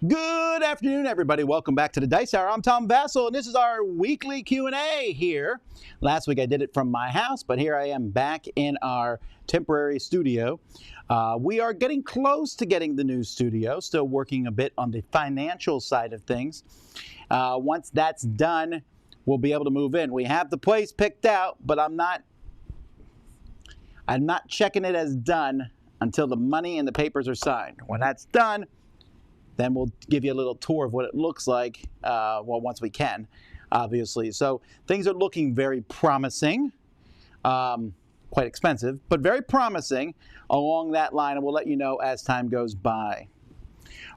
Good afternoon, everybody. Welcome back to the Dysart. I'm Tom Vasel, and this is our weekly Q&A here. Last week I did it from my house, but here I am back in our temporary studio. We are getting close to getting the new studio, still working a bit on the financial side of things. Once that's done, we'll be able to move in. We have the place picked out, but I'm not checking it as done until the money and the papers are signed. When that's done, then we'll give you a little tour of what it looks like, once we can, obviously. So things are looking very promising, quite expensive, but very promising along that line, and we'll let you know as time goes by.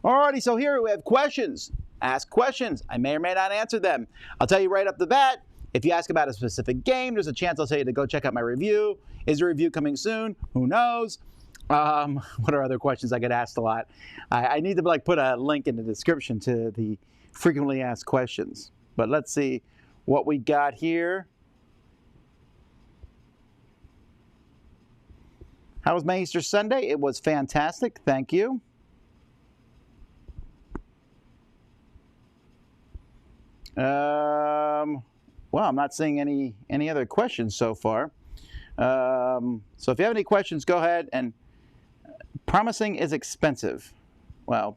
Alrighty, so here we have questions. Ask questions. I may or may not answer them. I'll tell you right up the bat, if you ask about a specific game, there's a chance I'll tell you to go check out my review. Is the review coming soon? Who knows? What are other questions I get asked a lot? I need to put a link in the description to the frequently asked questions. But let's see what we got here. How was my Easter Sunday? It was fantastic. Thank you. Well, I'm not seeing any other questions so far. So if you have any questions, go ahead. And promising is expensive. Well,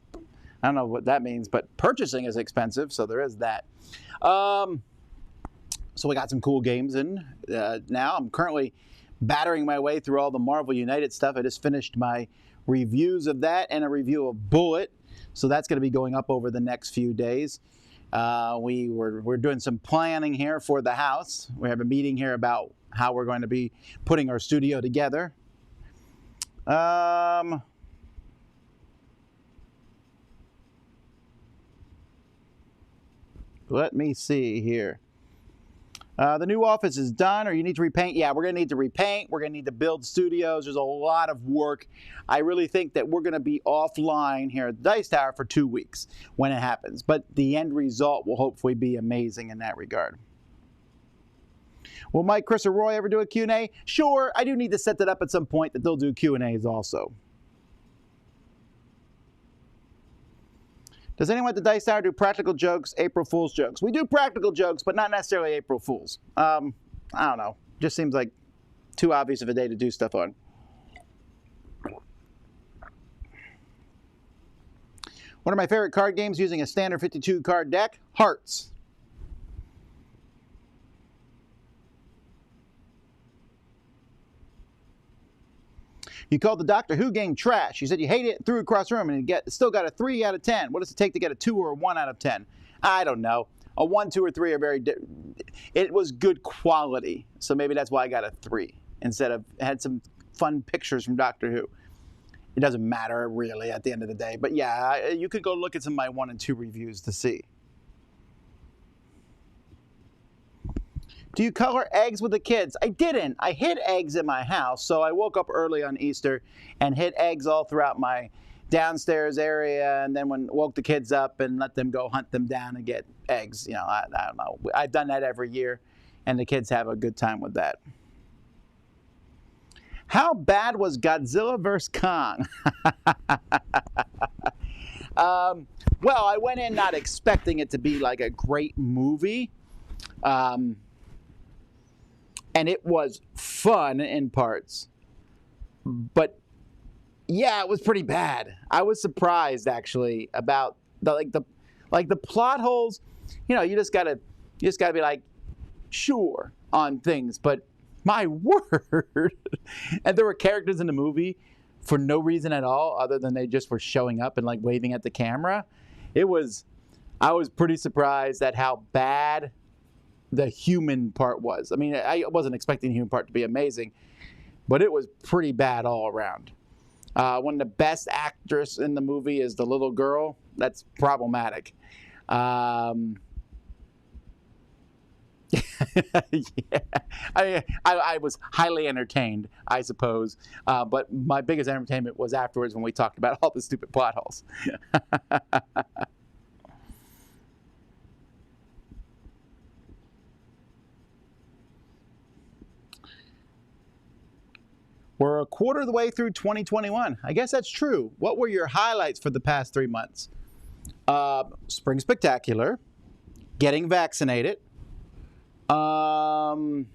I don't know what that means, but purchasing is expensive, so there is that. So we got some cool games in now. I'm currently battering my way through all the Marvel United stuff. I just finished my reviews of that and a review of Bullet, so that's going to be going up over the next few days. We're doing some planning here for the house. We have a meeting here about how we're going to be putting our studio together. Let me see here. The new office is done, or you need to repaint? Yeah, we're going to need to repaint. We're going to need to build studios. There's a lot of work. I really think that we're going to be offline here at the Dice Tower for 2 weeks when it happens. But the end result will hopefully be amazing in that regard. Will Mike, Chris, or Roy ever do a Q&A? Sure, I do need to set that up at some point that they'll do Q&As also. Does anyone at the Dice Tower do practical jokes, April Fool's jokes? We do practical jokes, but not necessarily April Fool's. I don't know. Just seems like too obvious of a day to do stuff on. One of my favorite card games using a standard 52 card deck, Hearts. You called the Doctor Who game trash. You said you hate it and threw it across the room, and you still got a 3 out of 10. What does it take to get a 2 or a 1 out of 10? I don't know. A 1, 2, or 3 are very it was good quality, so maybe that's why I got a 3 instead of had some fun pictures from Doctor Who. It doesn't matter really at the end of the day, but yeah, you could go look at some of my 1 and 2 reviews to see. Do you color eggs with the kids? I didn't. I hid eggs in my house, so I woke up early on Easter and hid eggs all throughout my downstairs area, and then woke the kids up and let them go hunt them down and get eggs. You know, I don't know. I've done that every year, and the kids have a good time with that. How bad was Godzilla vs. Kong? Well, I went in not expecting it to be like a great movie. And it was fun in parts, but yeah, it was pretty bad. I was surprised actually about the plot holes. You know, you just gotta be like sure on things, but my word, and there were characters in the movie for no reason at all other than they just were showing up and like waving at the camera. I was pretty surprised at how bad the human part was. I mean, I wasn't expecting the human part to be amazing, but it was pretty bad all around. One of the best actors in the movie is the little girl. That's problematic. Yeah. I was highly entertained, I suppose, but my biggest entertainment was afterwards when we talked about all the stupid plot holes. We're a quarter of the way through 2021. I guess that's true. What were your highlights for the past 3 months? Spring Spectacular, getting vaccinated, oh,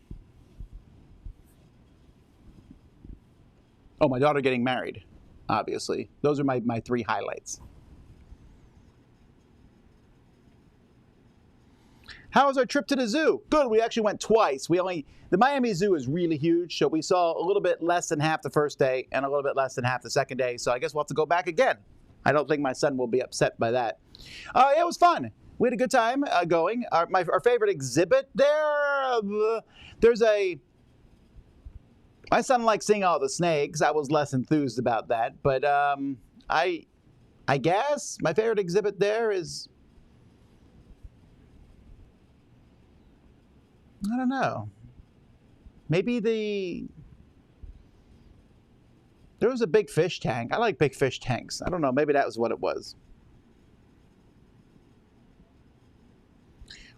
my daughter getting married, obviously. Those are my 3 highlights. How was our trip to the zoo? Good. We actually went twice. The Miami Zoo is really huge, so we saw a little bit less than half the first day and a little bit less than half the second day. So I guess we'll have to go back again. I don't think my son will be upset by that. It was fun. We had a good time going. Our favorite exhibit there, my son likes seeing all the snakes. I was less enthused about that, but I guess my favorite exhibit there is, I don't know. Maybe there was a big fish tank. I like big fish tanks. I don't know. Maybe that was what it was.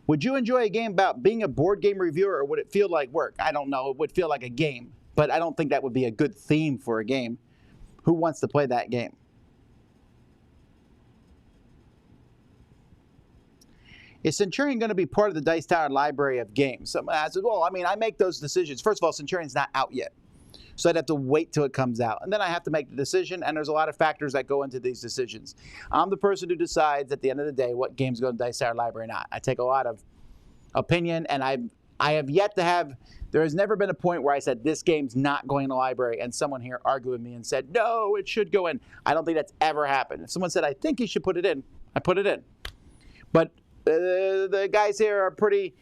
Would you enjoy a game about being a board game reviewer, or would it feel like work? I don't know. It would feel like a game, but I don't think that would be a good theme for a game. Who wants to play that game? Is Centurion going to be part of the Dice Tower library of games? So I said, well, I mean, I make those decisions. First of all, Centurion's not out yet. So I'd have to wait till it comes out. And then I have to make the decision, and there's a lot of factors that go into these decisions. I'm the person who decides at the end of the day what games go to Dice Tower library or not. I take a lot of opinion, and I have yet to have, there has never been a point where I said, this game's not going to the library, and someone here argued with me and said, no, it should go in. I don't think that's ever happened. If someone said, I think you should put it in, I put it in. But the guys here are pretty,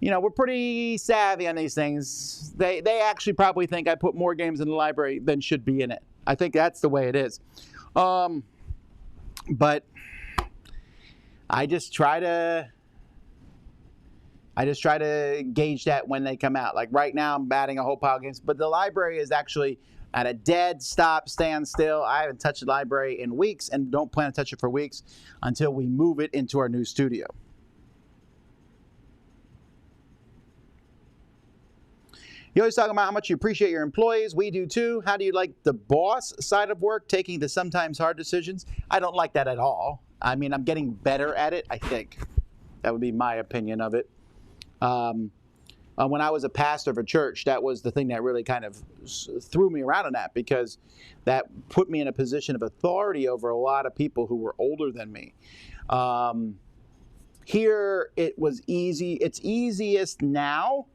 we're pretty savvy on these things. They actually probably think I put more games in the library than should be in it. I think that's the way it is. But I just try to gauge that when they come out. Like right now, I'm batting a whole pile of games, but the library is actually at a dead stop, stand still. I haven't touched the library in weeks and don't plan to touch it for weeks until we move it into our new studio. You always talk about how much you appreciate your employees. We do too. How do you like the boss side of work, taking the sometimes hard decisions? I don't like that at all. I mean, I'm getting better at it, I think. That would be my opinion of it. When I was a pastor of a church, that was the thing that really kind of threw me around on that, because that put me in a position of authority over a lot of people who were older than me. Here, it was easy. It's easiest now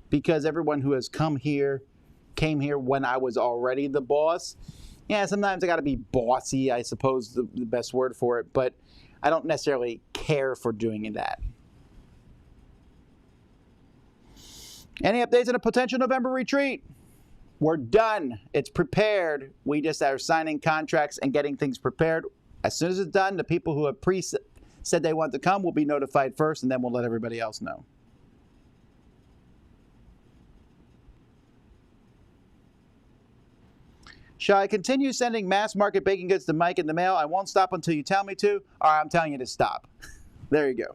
because everyone who has come here came here when I was already the boss. Yeah, sometimes I got to be bossy, I suppose the best word for it, but I don't necessarily care for doing that. Any updates on a potential November retreat? We're done. It's prepared. We just are signing contracts and getting things prepared. As soon as it's done, the people who have said they want to come will be notified first, and then we'll let everybody else know. Shall I continue sending mass market baking goods to Mike in the mail? I won't stop until you tell me to. All right, I'm telling you to stop. There you go.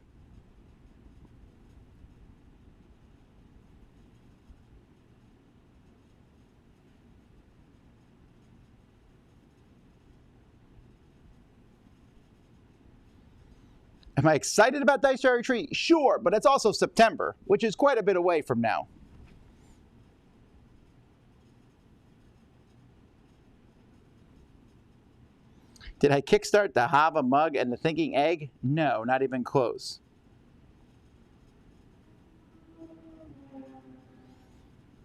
Am I excited about Dice Tower Retreat? Sure, but it's also September, which is quite a bit away from now. Did I kickstart the Hava mug and the thinking egg? No, not even close.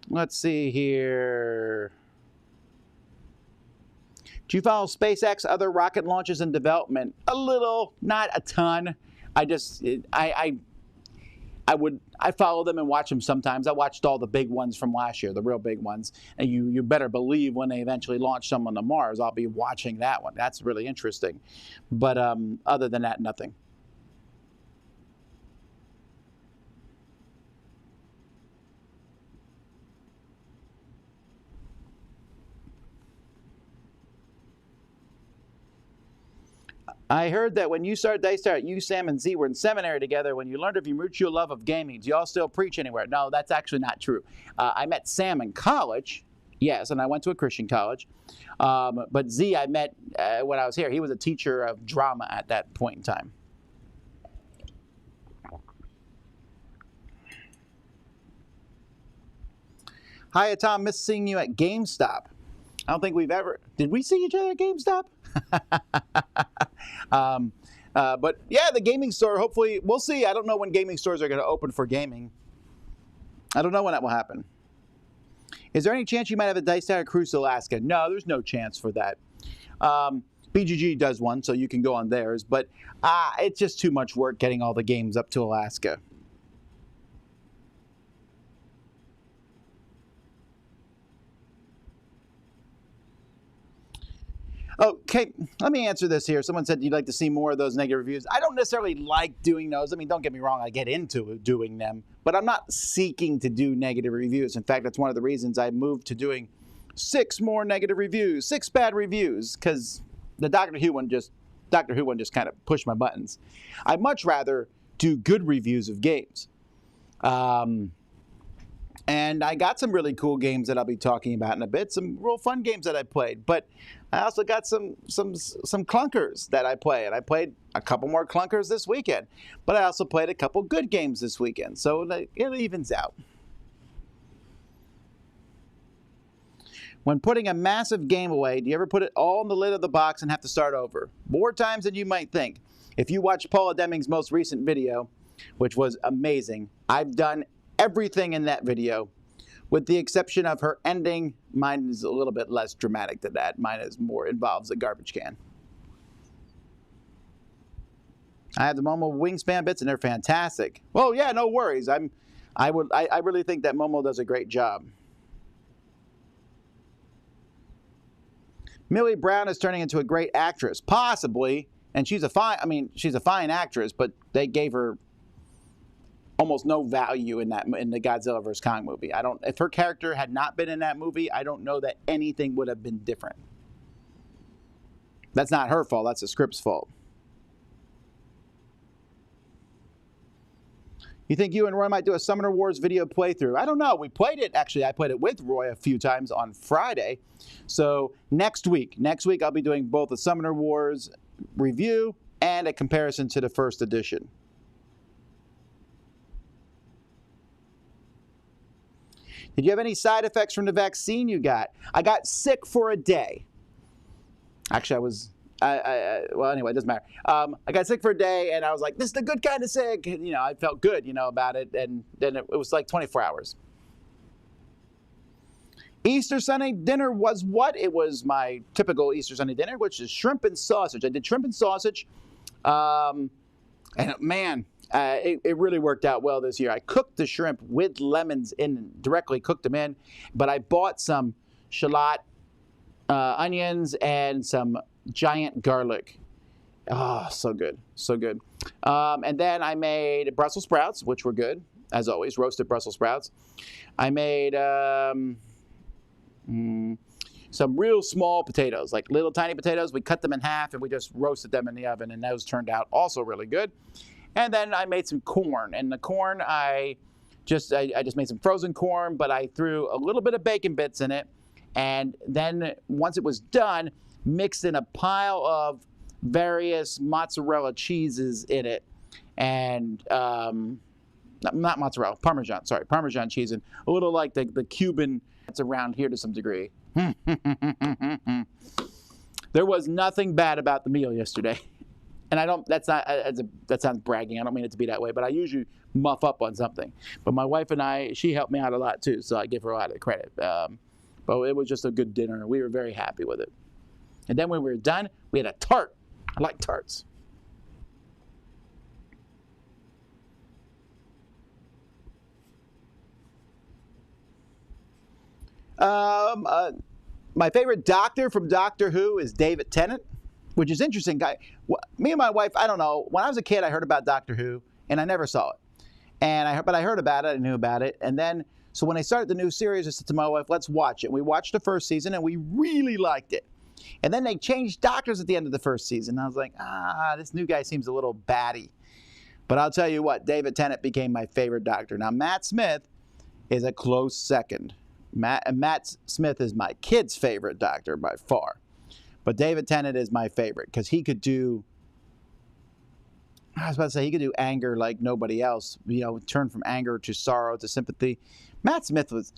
Let's see here. Do you follow SpaceX, other rocket launches in development? A little, not a ton. I follow them and watch them sometimes. I watched all the big ones from last year, the real big ones. And you better believe when they eventually launch someone to Mars, I'll be watching that one. That's really interesting. But other than that, nothing. I heard that when you started Dice Tower, you, Sam, and Z were in seminary together. When you learned of your mutual love of gaming, do you all still preach anywhere? No, that's actually not true. I met Sam in college, yes, and I went to a Christian college. But Z, I met when I was here. He was a teacher of drama at that point in time. Hi, Tom. Miss seeing you at GameStop. I don't think we've ever... Did we see each other at GameStop? But yeah, the gaming store, hopefully, we'll see. I don't know when gaming stores are going to open for gaming. I don't know when that will happen. Is there any chance you might have a Dysart cruise to Alaska? No, there's no chance for that. BGG does one, so you can go on theirs, but it's just too much work getting all the games up to Alaska. Okay, let me answer this here. Someone said you'd like to see more of those negative reviews. I don't necessarily like doing those. I mean, don't get me wrong, I get into doing them, but I'm not seeking to do negative reviews. In fact, that's one of the reasons I moved to doing 6 more negative reviews, 6 bad reviews, because the Doctor Who one just kind of pushed my buttons. I'd much rather do good reviews of games. And I got some really cool games that I'll be talking about in a bit, some real fun games that I played. But I also got some clunkers that I play, and I played a couple more clunkers this weekend. But I also played a couple good games this weekend, so it evens out. When putting a massive game away, do you ever put it all in the lid of the box and have to start over? More times than you might think. If you watch Paula Deming's most recent video, which was amazing, I've done everything in that video, with the exception of her ending. Mine is a little bit less dramatic than that. Mine is more involves a garbage can. I have the Momo wingspan bits, and they're fantastic. Well, yeah, no worries. I really think that Momo does a great job. Millie Brown is turning into a great actress, possibly, and she's a fine actress, but they gave her almost no value in the Godzilla vs. Kong movie. If her character had not been in that movie, I don't know that anything would have been different. That's not her fault, that's the script's fault. You think you and Roy might do a Summoner Wars video playthrough? I don't know. We played it, actually, I played it with Roy a few times on Friday. So next week I'll be doing both a Summoner Wars review and a comparison to the first edition. Did you have any side effects from the vaccine you got? I got sick for a day. Actually, well, anyway, it doesn't matter. I got sick for a day, and I was like, this is the good kind of sick. You know, I felt good, about it, and then it was like 24 hours. Easter Sunday dinner was what? It was my typical Easter Sunday dinner, which is shrimp and sausage. I did shrimp and sausage, and man, it really worked out well this year. I cooked the shrimp with lemons in, directly cooked them in, but I bought some shallot, onions, and some giant garlic. Oh, so good, so good. And then I made Brussels sprouts, which were good, as always, roasted Brussels sprouts. I made some real small potatoes, like little tiny potatoes. We cut them in half and we just roasted them in the oven, and those turned out also really good. And then I made some corn, and the corn I just made some frozen corn, but I threw a little bit of bacon bits in it, and then once it was done, mixed in a pile of various mozzarella cheeses in it, and not mozzarella, Parmesan cheese, and a little like the Cuban that's around here to some degree. There was nothing bad about the meal yesterday. And that sounds bragging. I don't mean it to be that way, but I usually muff up on something. But my wife and she helped me out a lot too, so I give her a lot of credit. But it was just a good dinner. We were very happy with it. And then when we were done, we had a tart. I like tarts. My favorite doctor from Doctor Who is David Tennant, which is interesting. Me and my wife, I don't know. When I was a kid, I heard about Doctor Who, and I never saw it. But I heard about it. I knew about it. And then, so when they started the new series, I said to my wife, let's watch it. And we watched the first season, and we really liked it. And then they changed doctors at the end of the first season. And I was like, this new guy seems a little batty. But I'll tell you what, David Tennant became my favorite doctor. Now, Matt Smith is a close second. Matt Smith is my kid's favorite doctor by far. But David Tennant is my favorite because he could do I was about to say he could do anger like nobody else. You know, turn from anger to sorrow to sympathy. Matt Smith was.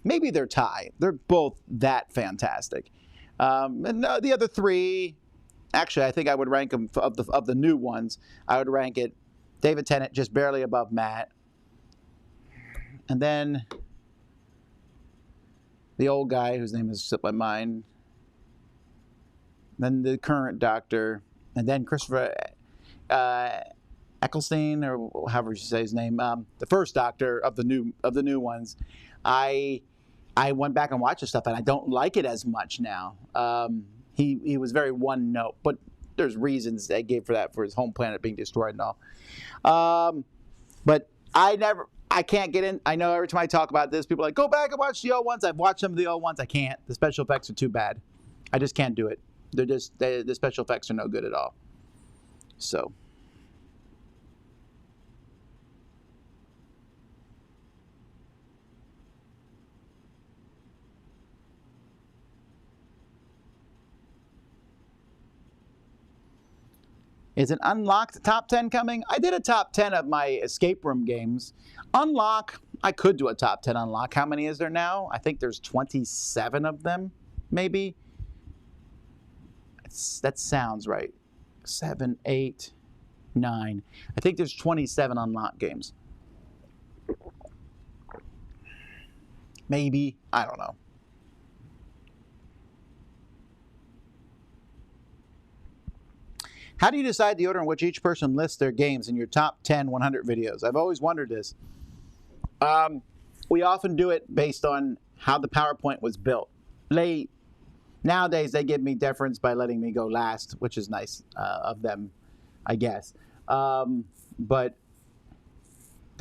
Maybe they're tied. They're both that fantastic. And the other three, actually, I think I would rank them of the new ones. I would rank it David Tennant just barely above Matt, and then the old guy whose name has slipped my mind. Then the current Doctor, and then Christopher Eccleston, or however you say his name, the first Doctor of the new ones. I went back and watched this stuff, and I don't like it as much now. He was very one note, but there's reasons they gave for that, for his home planet being destroyed and all. But I can't get in. I know every time I talk about this, people are like, go back and watch the old ones. I've watched some of the old ones. I can't. The special effects are too bad. I just can't do it. The special effects are no good at all. So. Is an unlocked top 10 coming? I did a top 10 of my escape room games. Unlock, I could do a top 10 unlock. How many is there now? I think there's 27 of them, maybe. That sounds right. 7, 8, 9. I think there's 27 unlock games. Maybe. I don't know. How do you decide the order in which each person lists their games in your top 10 100 videos? I've always wondered this. We often do it based on how the PowerPoint was built. Nowadays, they give me deference by letting me go last, which is nice of them, I guess. But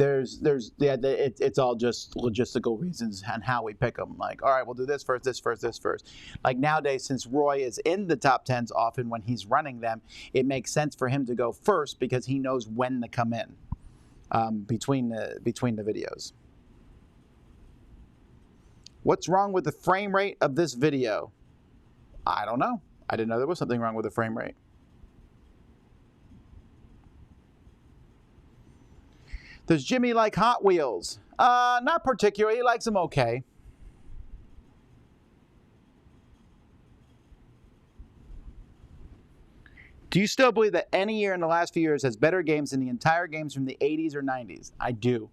it's all just logistical reasons and how we pick them. Like, all right, we'll do this first, this first, this first. Like nowadays, since Roy is in the top 10s often when he's running them, it makes sense for him to go first because he knows when to come in between the videos. What's wrong with the frame rate of this video? I don't know. I didn't know there was something wrong with the frame rate. Does Jimmy like Hot Wheels? Not particularly. He likes them okay. Do you still believe that any year in the last few years has better games than the entire games from the 80s or 90s? I do.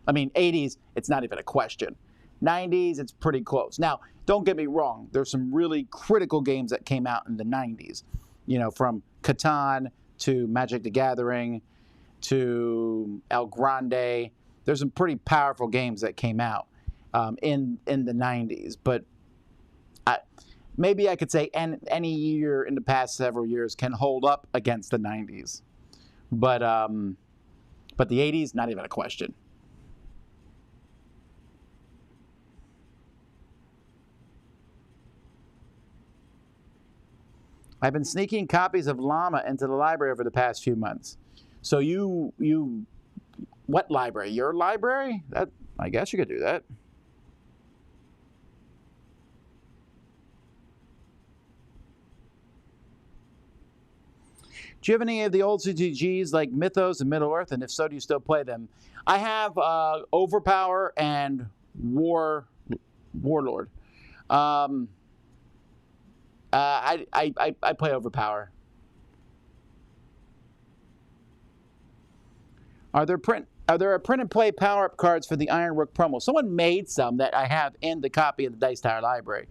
I mean, 80s, it's not even a question. 90s, it's pretty close. Now, don't get me wrong. There's some really critical games that came out in the 90s. You know, from Catan to Magic the Gathering to El Grande. There's some pretty powerful games that came out in the 90s. But maybe I could say any year in the past several years can hold up against the 90s. But the 80s, not even a question. I've been sneaking copies of Llama into the library over the past few months. So what library? Your library? I guess you could do that. Do you have any of the old CTGs like Mythos and Middle-earth? And if so, do you still play them? I have Overpower and Warlord. I play Overpower. Are there a print and play power-up cards for the Ironwork promo? Someone made some that I have in the copy of the Dice Tower library,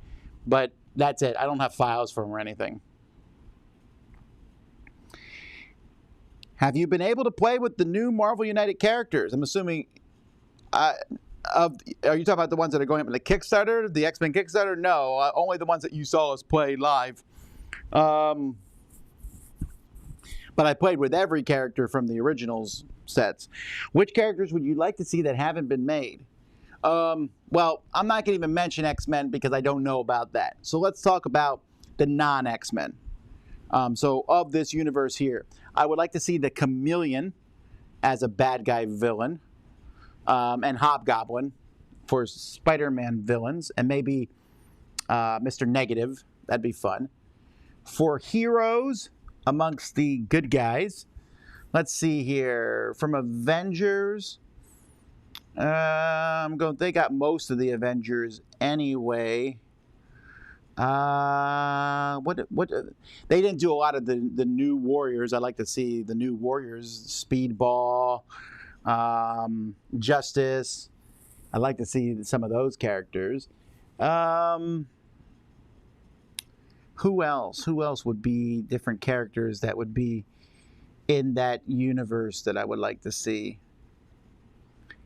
but that's it. I don't have files for them or anything. Have you been able to play with the new Marvel United characters? I'm assuming. Are you talking about the ones that are going up in the Kickstarter, the X-Men Kickstarter? No, only the ones that you saw us play live. But I played with every character from the originals sets. Which characters would you like to see that haven't been made? Well, I'm not going to even mention X-Men because I don't know about that. So let's talk about the non-X-Men. So of this universe here, I would like to see the Chameleon as a bad guy villain. And Hobgoblin for Spider-Man villains, and maybe Mr. Negative. That'd be fun. For heroes amongst the good guys, Let's see here. From Avengers, they got most of the Avengers anyway. They didn't do a lot of the new Warriors. I'd like to see the new Warriors, Speedball, Justice. I'd like to see some of those characters. Who else? Who else would be different characters that would be in that universe that I would like to see?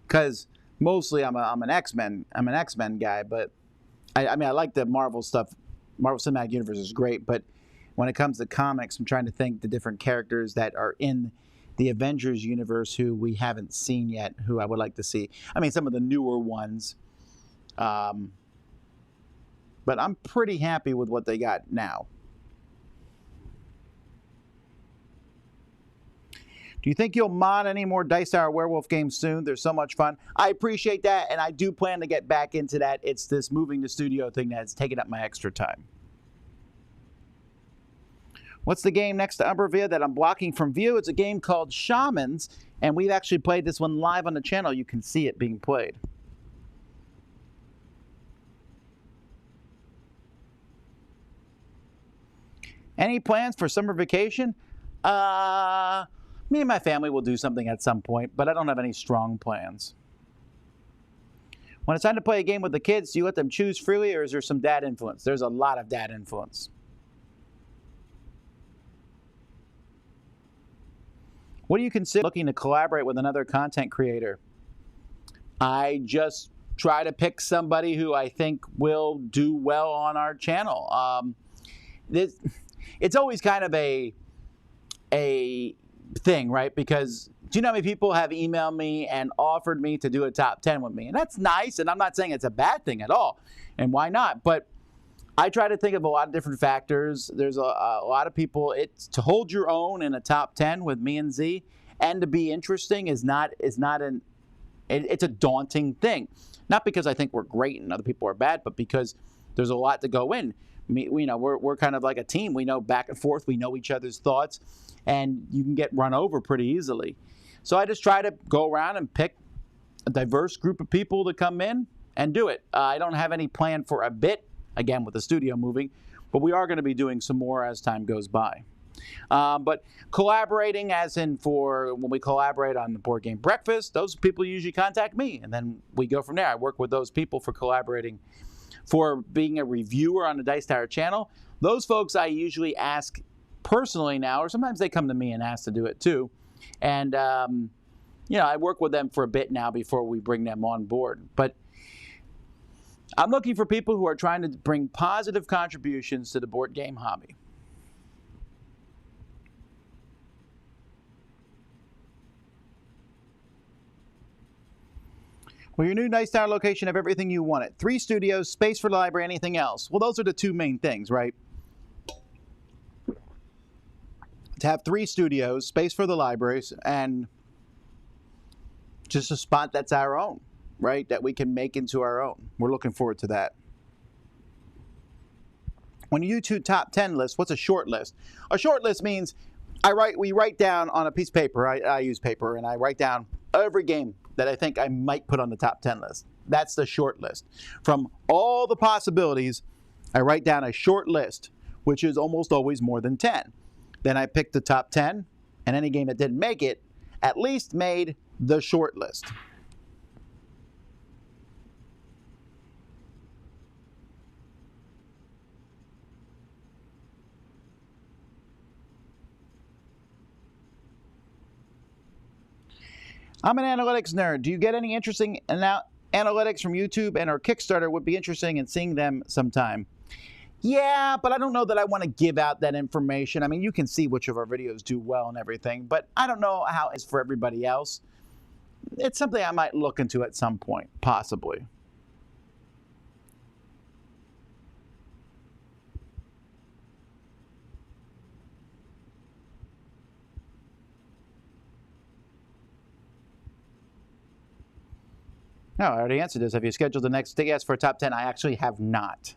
Because mostly I'm an X-Men guy, but I mean I like the Marvel stuff. Marvel Cinematic Universe is great, but when it comes to comics, I'm trying to think the different characters that are in the Avengers universe who we haven't seen yet, who I would like to see. I mean, some of the newer ones. But I'm pretty happy with what they got now. Do you think you'll mod any more Dysart Werewolf games soon? They're so much fun. I appreciate that, and I do plan to get back into that. It's this moving to studio thing that's taking up my extra time. What's the game next to Umbervia that I'm blocking from view? It's a game called Shamans, and we've actually played this one live on the channel. You can see it being played. Any plans for summer vacation? Me and my family will do something at some point, but I don't have any strong plans. When it's time to play a game with the kids, do you let them choose freely, or is there some dad influence? There's a lot of dad influence. What do you consider looking to collaborate with another content creator? I just try to pick somebody who I think will do well on our channel. It's always kind of a thing, right? Because do you know how many people have emailed me and offered me to do a top 10 with me? And that's nice, and I'm not saying it's a bad thing at all. And why not? But I try to think of a lot of different factors. There's a lot of people. It's to hold your own in a top 10 with me and Z, and to be interesting is not an. It's a daunting thing. Not because I think we're great and other people are bad, but because there's a lot to go in. We're kind of like a team. We know back and forth. We know each other's thoughts, and you can get run over pretty easily. So I just try to go around and pick a diverse group of people to come in and do it. I don't have any plan for a bit. Again, with the studio moving, but we are going to be doing some more as time goes by. But collaborating, as in for when we collaborate on the Board Game Breakfast, those people usually contact me, and then we go from there. I work with those people for collaborating. For being a reviewer on the Dice Tower channel, those folks I usually ask personally now, or sometimes they come to me and ask to do it too. And, I work with them for a bit now before we bring them on board. But I'm looking for people who are trying to bring positive contributions to the board game hobby. Will your new Dice Tower location have everything you wanted? 3 studios, space for the library, anything else? Well, those are the 2 main things, right? To have 3 studios, space for the libraries, and just a spot that's our own, right? That we can make into our own. We're looking forward to that. When you do top 10 lists, what's a short list? A short list means we write down on a piece of paper. I use paper, and I write down every game that I think I might put on the top 10 list. That's the short list. From all the possibilities, I write down a short list, which is almost always more than 10. Then I pick the top 10, and any game that didn't make it at least made the short list. I'm an analytics nerd. Do you get any interesting analytics from YouTube and or Kickstarter? Would be interesting in seeing them sometime. Yeah, but I don't know that I want to give out that information. I mean, you can see which of our videos do well and everything, but I don't know how it's for everybody else. It's something I might look into at some point, possibly. No, I already answered this. Have you scheduled the next guest for a top 10? I actually have not.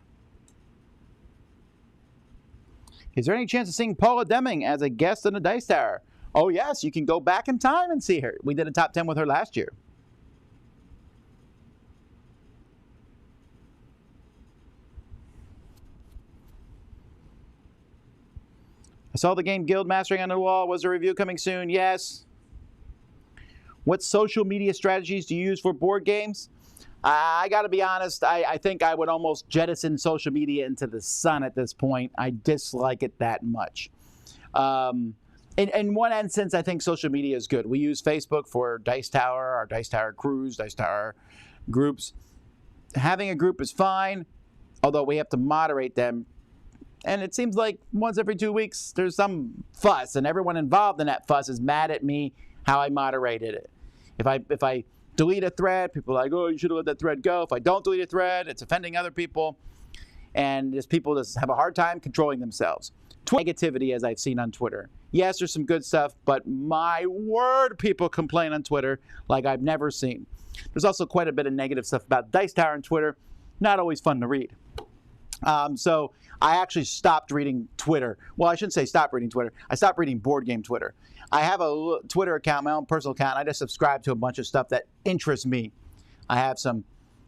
Is there any chance of seeing Paula Deming as a guest on the Dice Tower? Oh, yes, you can go back in time and see her. We did a top 10 with her last year. I saw the game Guild Mastering on the wall. Was a review coming soon? Yes. What social media strategies do you use for board games? I got to be honest, I think I would almost jettison social media into the sun at this point. I dislike it that much. In one instance, I think social media is good. We use Facebook for Dice Tower, our Dice Tower crews, Dice Tower groups. Having a group is fine, although we have to moderate them. And it seems like once every 2 weeks, there's some fuss, and everyone involved in that fuss is mad at me how I moderated it. If I delete a thread, people are like, oh, you should have let that thread go. If I don't delete a thread, it's offending other people. And just people just have a hard time controlling themselves. Negativity, as I've seen on Twitter. Yes, there's some good stuff, but my word, people complain on Twitter like I've never seen. There's also quite a bit of negative stuff about Dice Tower on Twitter. Not always fun to read. So I actually stopped reading Twitter. Well, I shouldn't say stop reading Twitter. I stopped reading board game Twitter. I have a Twitter account, my own personal account. I just subscribe to a bunch of stuff that interests me. I have some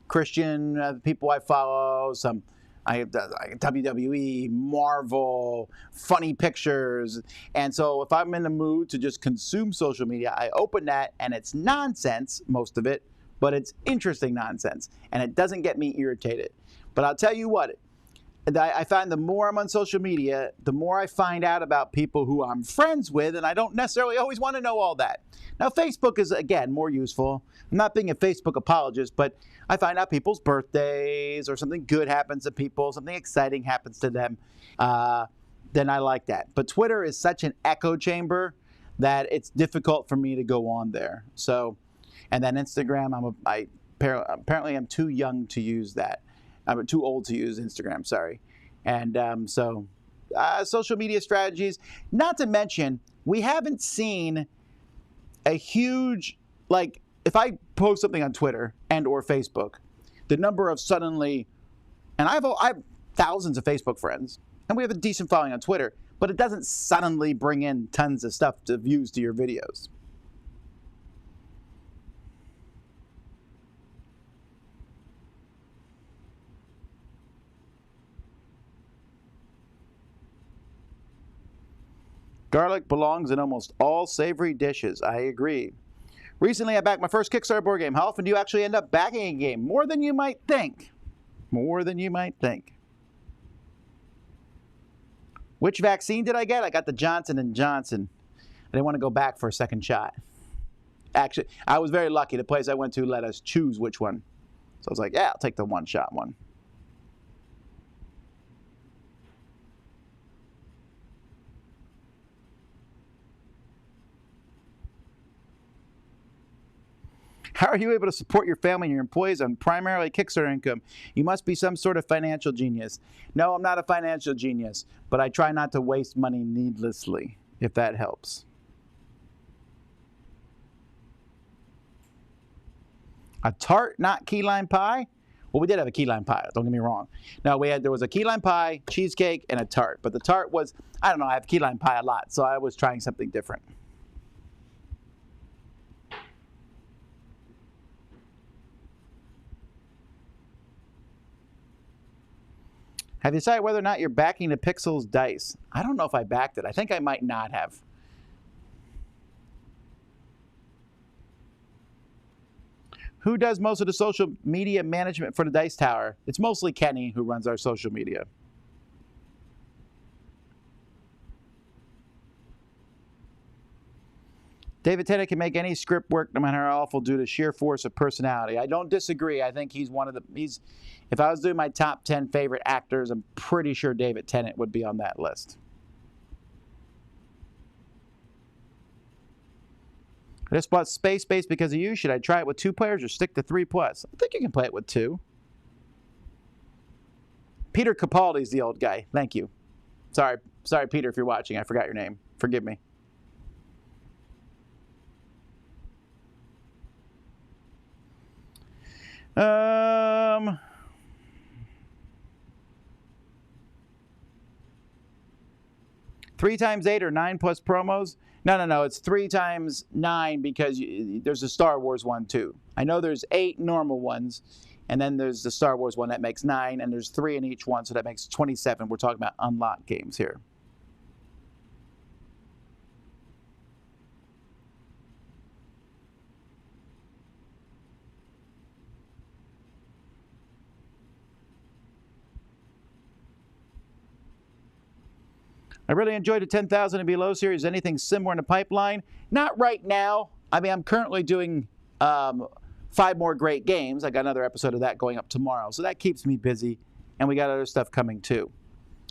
Christian people I follow, some I have WWE, Marvel, funny pictures. And so if I'm in the mood to just consume social media, I open that, and it's nonsense, most of it, but it's interesting nonsense, and it doesn't get me irritated. But I'll tell you what, I find the more I'm on social media, the more I find out about people who I'm friends with, and I don't necessarily always want to know all that. Now, Facebook is, again, more useful. I'm not being a Facebook apologist, but I find out people's birthdays or something good happens to people, something exciting happens to them, then I like that. But Twitter is such an echo chamber that it's difficult for me to go on there. So, and then Instagram, apparently I'm too young to use that. I'm too old to use Instagram, sorry. And social media strategies, not to mention, we haven't seen a huge, like, if I post something on Twitter and or Facebook, the number of suddenly, and I have thousands of Facebook friends, and we have a decent following on Twitter, but it doesn't suddenly bring in tons of stuff to views to your videos. Garlic belongs in almost all savory dishes. I agree. Recently, I backed my first Kickstarter board game. How often do you actually end up backing a game? More than you might think. More than you might think. Which vaccine did I get? I got the Johnson & Johnson. I didn't want to go back for a second shot. Actually, I was very lucky. The place I went to let us choose which one. So I was like, yeah, I'll take the one-shot one. How are you able to support your family and your employees on primarily Kickstarter income? You must be some sort of financial genius. No, I'm not a financial genius, but I try not to waste money needlessly, if that helps. A tart, not key lime pie? Well, we did have a key lime pie, don't get me wrong. No, there was a key lime pie, cheesecake, and a tart. But the tart was, I don't know, I have key lime pie a lot, so I was trying something different. Have you decided whether or not you're backing the Pixels dice? I don't know if I backed it. I think I might not have. Who does most of the social media management for the Dice Tower? It's mostly Kenny who runs our social media. David Tennant can make any script work no matter how awful due to sheer force of personality. I don't disagree. I think he's one of the, if I was doing my top 10 favorite actors, I'm pretty sure David Tennant would be on that list. I just bought Space Base because of you. Should I try it with 2 players or stick to 3+? I think you can play it with 2. Peter Capaldi's the old guy. Thank you. Sorry, Peter, if you're watching. I forgot your name. Forgive me. 3 times 8 or 9 plus promos? No. It's 3 times 9 because there's a Star Wars one too. I know there's 8 normal ones, and then there's the Star Wars one that makes 9, and there's 3 in each one, so that makes 27. We're talking about unlocked games here. I really enjoyed the 10,000 and Below series. Anything similar in the pipeline? Not right now. I mean, I'm currently doing 5 more great games. I got another episode of that going up tomorrow. So that keeps me busy. And we got other stuff coming too.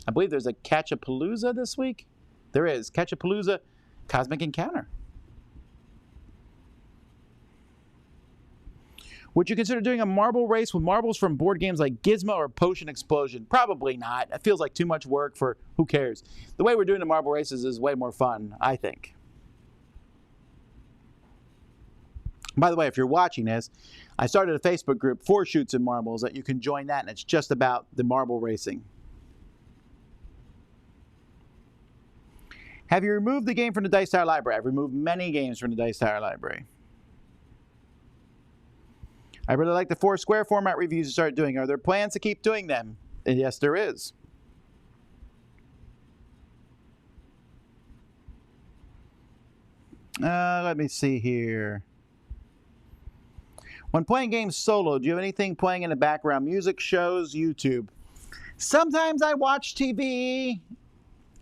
I believe there's a Catch-a-Palooza this week. There is. Catch-a-Palooza Cosmic Encounter. Would you consider doing a marble race with marbles from board games like Gizmo or Potion Explosion? Probably not. It feels like too much work for who cares. The way we're doing the marble races is way more fun, I think. By the way, if you're watching this, I started a Facebook group for Shoots and Marbles that you can join that, and it's just about the marble racing. Have you removed the game from the Dice Tower library? I've removed many games from the Dice Tower library. I really like the 4 square format reviews you started doing. Are there plans to keep doing them? Yes, there is. Let me see here. When playing games solo, do you have anything playing in the background? Music, shows, YouTube. Sometimes I watch TV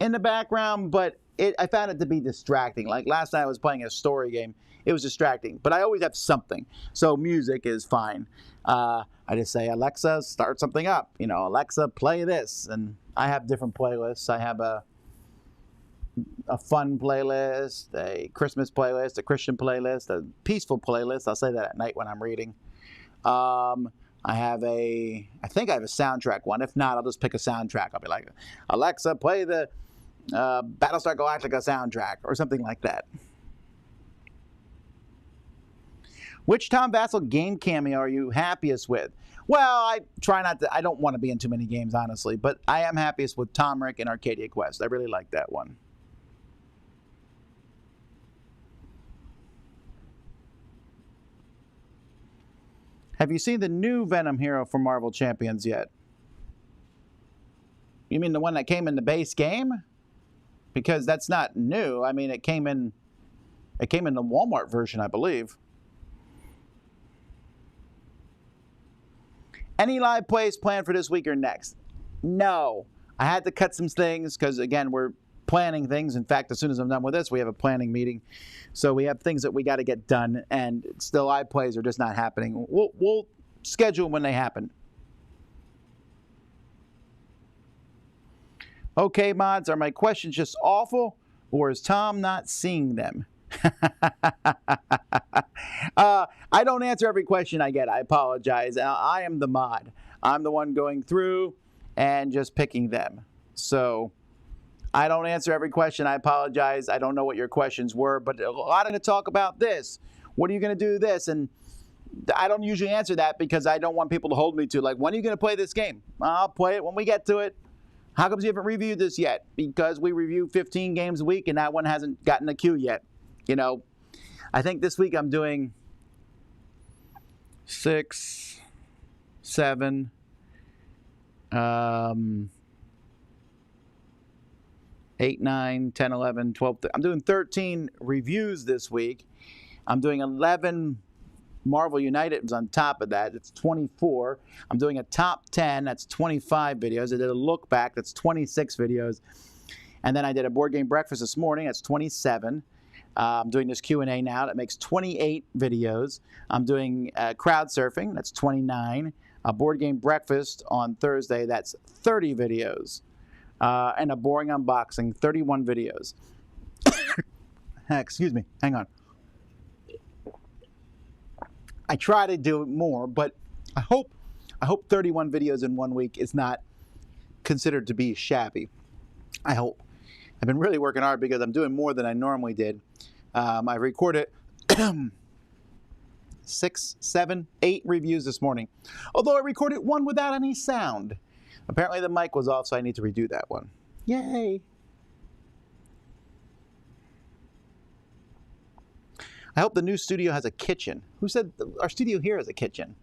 in the background, but I found it to be distracting. Like last night I was playing a story game. It was distracting, but I always have something. So music is fine. I just say, Alexa, start something up. You know, Alexa, play this. And I have different playlists. I have a fun playlist, a Christmas playlist, a Christian playlist, a peaceful playlist. I'll say that at night when I'm reading. I think I have a soundtrack one. If not, I'll just pick a soundtrack. I'll be like, Alexa, play the Battlestar Galactica soundtrack or something like that. Which Tom Vasel game cameo are you happiest with? Well, I try not to. I don't want to be in too many games, honestly, but I am happiest with Tom Rick and Arcadia Quest. I really like that one. Have you seen the new Venom hero from Marvel Champions yet? You mean the one that came in the base game? Because that's not new. I mean, it came in the Walmart version, I believe. Any live plays planned for this week or next? No. I had to cut some things because, again, we're planning things. In fact, as soon as I'm done with this, we have a planning meeting. So we have things that we got to get done, and still live plays are just not happening. We'll schedule them when they happen. Okay, mods, are my questions just awful, or is Tom not seeing them? I don't answer every question I get. I apologize. I am the mod. I'm the one going through and just picking them. So I don't answer every question. I apologize. I don't know what your questions were, but a lot of to talk about this. What are you going to do this? And I don't usually answer that because I don't want people to hold me to, like, when are you going to play this game? I'll play it when we get to it. How come you haven't reviewed this yet? Because we review 15 games a week and that one hasn't gotten a queue yet. You know, I think this week I'm doing 6, 7, 8, 9, 10, 11, 12. I'm doing 13 reviews this week. I'm doing 11 Marvel United on top of that. It's 24. I'm doing a top 10. That's 25 videos. I did a look back. That's 26 videos. And then I did a board game breakfast this morning. That's 27. I'm doing this Q&A now. That makes 28 videos. I'm doing crowd surfing. That's 29. A board game breakfast on Thursday. That's 30 videos. And a boring unboxing. 31 videos. Excuse me. Hang on. I try to do more, but I hope 31 videos in 1 week is not considered to be shabby. I hope. I've been really working hard because I'm doing more than I normally did. I recorded 6, 7, 8 reviews this morning, although I recorded one without any sound. Apparently the mic was off, so I need to redo that one. Yay! I hope the new studio has a kitchen. Who said our studio here has a kitchen?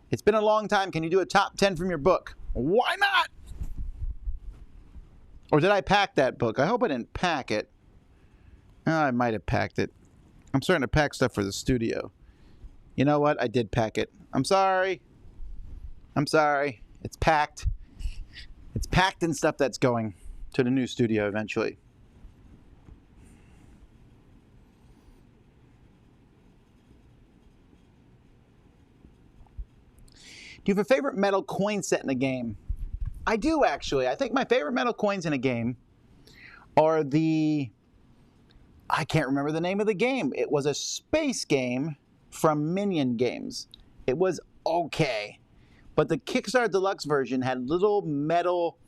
It's been a long time. Can you do a top 10 from your book? Why not? Or did I pack that book? I hope I didn't pack it. Oh, I might have packed it. I'm starting to pack stuff for the studio. You know what? I did pack it. I'm sorry. I'm sorry. It's packed. It's packed in stuff that's going to the new studio eventually. Do you have a favorite metal coin set in a game? I do, actually. I think my favorite metal coins in a game are the... I can't remember the name of the game. It was a space game from Minion Games. It was okay. But the Kickstarter Deluxe version had little metal,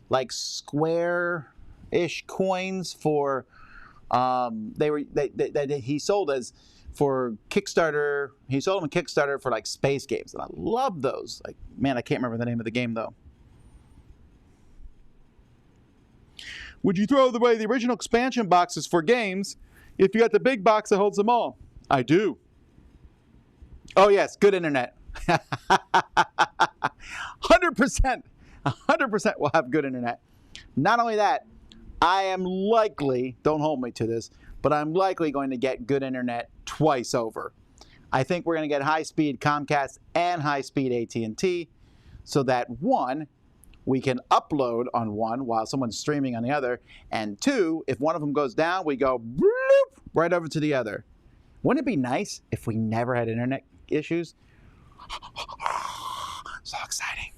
like square-ish coins for... he sold as... for Kickstarter, he sold them on Kickstarter for like space games, and I love those. Like, man, I can't remember the name of the game though. Would you throw away the original expansion boxes for games if you got the big box that holds them all? I do. Oh yes, good internet. 100%, 100% will have good internet. Not only that, I am likely, don't hold me to this, but I'm likely going to get good internet twice over. I think we're going to get high-speed Comcast and high-speed AT&T so that, one, we can upload on one while someone's streaming on the other, and two, if one of them goes down, we go bloop, right over to the other. Wouldn't it be nice if we never had internet issues? So exciting.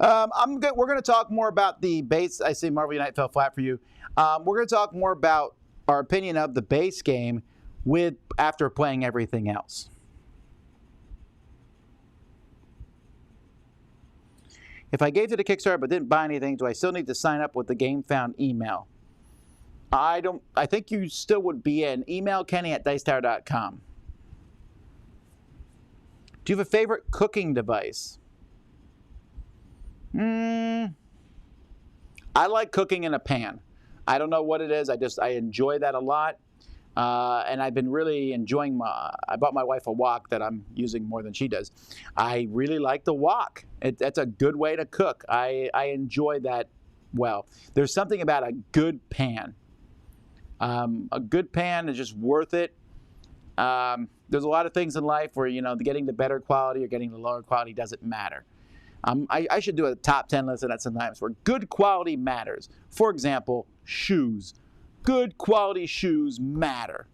I'm good. We're going to talk more about the base. I see Marvel Unite fell flat for you. We're going to talk more about our opinion of the base game after playing everything else. If I gave to the Kickstarter but didn't buy anything, do I still need to sign up with the GameFound email? I think you still would be in. Email Kenny@dicetower.com. Do you have a favorite cooking device? I like cooking in a pan. I don't know what it is. I enjoy that a lot. And I've been really enjoying I bought my wife a wok that I'm using more than she does. I really like the wok. That's a good way to cook. I enjoy that well. There's something about a good pan. A good pan is just worth it. There's a lot of things in life where, getting the better quality or getting the lower quality doesn't matter. I should do a top 10 list of that sometimes where good quality matters. For example, shoes. Good quality shoes matter.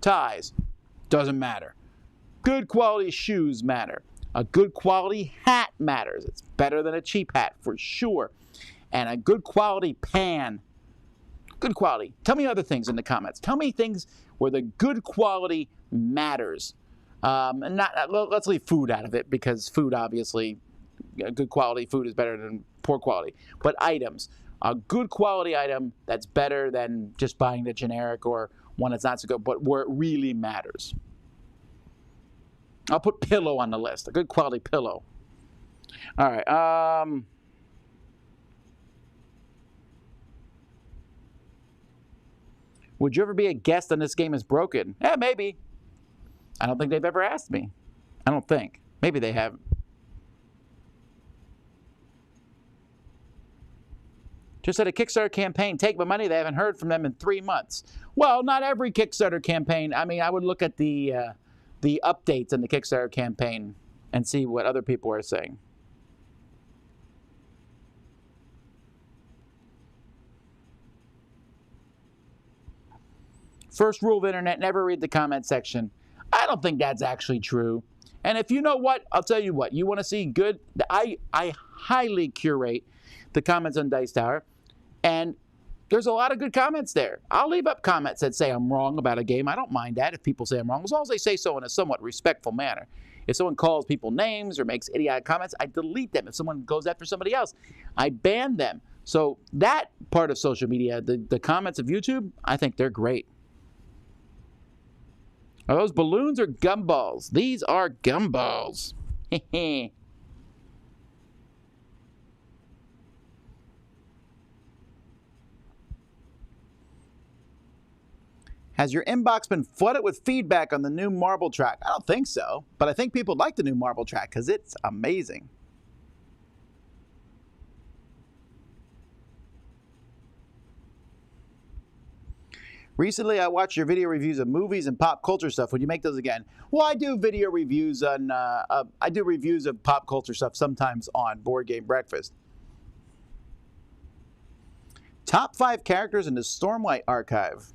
Ties, doesn't matter. Good quality shoes matter. A good quality hat matters. It's better than a cheap hat for sure. And a good quality pan. Good quality. Tell me other things in the comments. Tell me things where the good quality matters. And let's leave food out of it because food obviously... good quality food is better than poor quality. But items, a good quality item that's better than just buying the generic or one that's not so good, but where it really matters. I'll put pillow on the list, a good quality pillow. All right. Would you ever be a guest on This Game Is Broken? Yeah, maybe. I don't think they've ever asked me. I don't think. Maybe they haven't. Just had a Kickstarter campaign. Take my money. They haven't heard from them in 3 months. Well, not every Kickstarter campaign. I mean, I would look at the updates in the Kickstarter campaign and see what other people are saying. First rule of the internet, never read the comment section. I don't think that's actually true. And if you know what, I'll tell you what. You want to see good, I highly curate the comments on Dice Tower, and there's a lot of good comments there. I'll leave up comments that say I'm wrong about a game. I don't mind that if people say I'm wrong, as long as they say so in a somewhat respectful manner. If someone calls people names or makes idiotic comments, I delete them. If someone goes after somebody else, I ban them. So that part of social media, the comments of YouTube, I think they're great. Are those balloons or gumballs? These are gumballs. Has your inbox been flooded with feedback on the new Marble track? I don't think so, but I think people like the new Marble track because it's amazing. Recently, I watched your video reviews of movies and pop culture stuff. Would you make those again? Well, I do video reviews on. I do reviews of pop culture stuff sometimes on Board Game Breakfast. Top 5 characters in the Stormlight archive.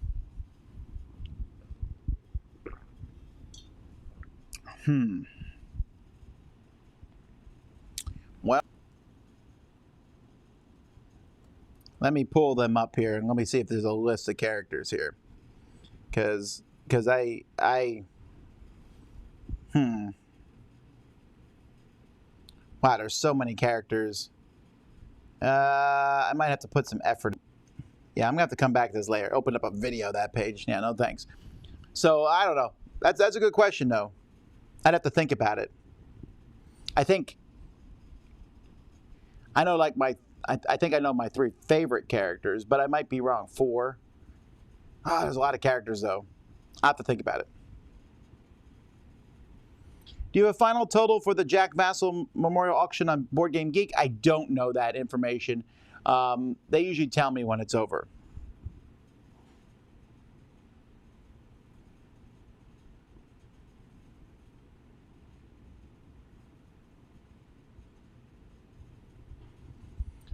Well, let me pull them up here and let me see if there's a list of characters here. Because wow, there's so many characters. I might have to put some effort. Yeah, I'm gonna have to come back to this later. Open up a video of that page. Yeah, no thanks. So I don't know. That's a good question though. I'd have to think about it. I think I know like I think I know my 3 favorite characters, but I might be wrong. 4. There's a lot of characters though. I'll have to think about it. Do you have a final total for the Jack Vasel Memorial Auction on Board Game Geek? I don't know that information. They usually tell me when it's over.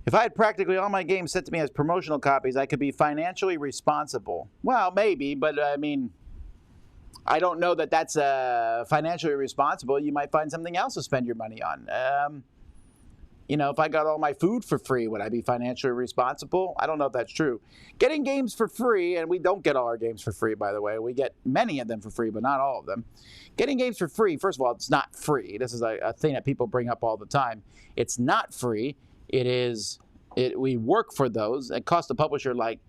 If I had practically all my games sent to me as promotional copies, I could be financially responsible. Well, maybe, but I mean, I don't know that that's financially responsible. You might find something else to spend your money on. You know, if I got all my food for free, would I be financially responsible? I don't know if that's true. Getting games for free, and we don't get all our games for free, by the way. We get many of them for free, but not all of them. Getting games for free, first of all, it's not free. This is a thing that people bring up all the time. It's not free. We work for those. It costs the publisher like